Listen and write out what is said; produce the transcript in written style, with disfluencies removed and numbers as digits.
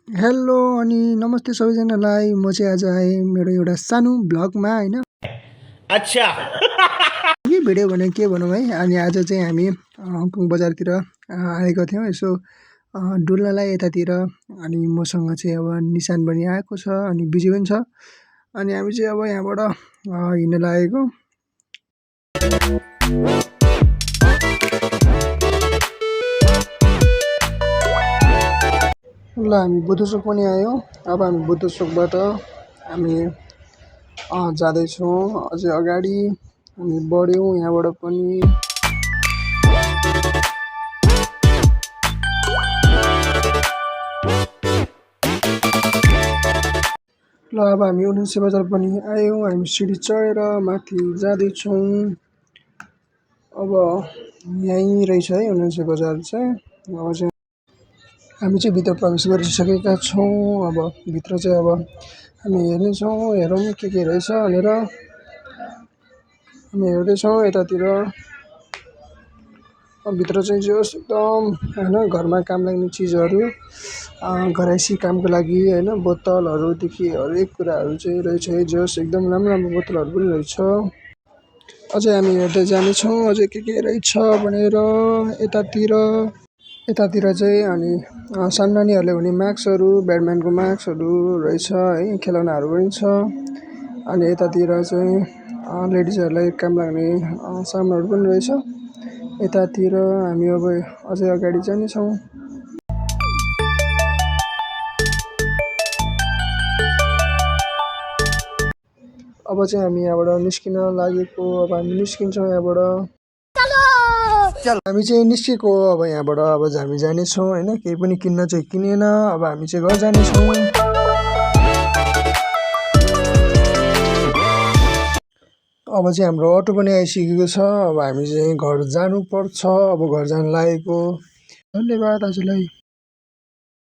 Hello अनि नमस्ते सबैजनालाई। म चाहिँ आज आएँ मेरो एउटा सानो भ्लगमा होइन। अच्छा के भिडियो भने के भनौँ है। अनि आज चाहिँ हामी हङकङ बजारतिर आएका थियौँ यसो डुल्नलाई यतातिर। अनि मसँग चाहिँ अब निशान पनि आएको छ अनि बिजी पनि छ। अनि हामी चाहिँ अब यहाँबाट हिँड्न लागेको। ल हामी बुद्ध चोक पनि आयौँ। अब हामी बुद्ध चोकबाट हामी जाँदैछौँ अझै अगाडि। हामी बढ्यौँ यहाँबाट पनि। ल अब हामी 79 बजार पनि आयौँ। हामी सिडी चढेर माथि जाँदैछौँ। अब यहीँ रहेछ है 79 बजार चाहिँ। अब चाहिँ हामी चाहिँ भित्र प्रवेश गरिसकेका छौँ। अब भित्र चाहिँ अब हामी हेर्नेछौँ, हेरौँ के रहेछ भनेर हामी हेर्दैछौँ यतातिर। भित्र चाहिँ जोस् एकदम होइन घरमा काम लाग्ने चिजहरू, घरैसी कामको लागि होइन बोतलहरूदेखि हरेक कुराहरू चाहिँ रहेछ है। जोस् एकदम राम्रो राम्रो बोतलहरू पनि रहेछ। अझै हामी हेर्दै जानेछौँ अझै के रहेछ भनेर यतातिर चाहिँ। अनि सानो नानीहरूले हुने म्याक्सहरू, ब्याडमिन्टनको म्याक्सहरू रहेछ है, खेलौनाहरू पनि छ। अनि यतातिर चाहिँ लेडिजहरूलाई काम लाग्ने सामानहरू पनि रहेछ। यतातिर हामी अब अझै अगाडि जानेछौँ। अब चाहिँ हामी यहाँबाट निस्किन लागेको। अब हामी निस्किन्छौँ यहाँबाट। हामी चाहिँ निस्केको अब यहाँबाट। अब हामी जानेछौँ होइन, केही पनि किन्न चाहिँ किनेन। अब हामी चाहिँ घर जानेछौँ। अब चाहिँ हाम्रो अटो पनि आइसकेको छ। अब हामी चाहिँ घर जानुपर्छ। अब घर जान लागेको। धन्यवाद आजलाई।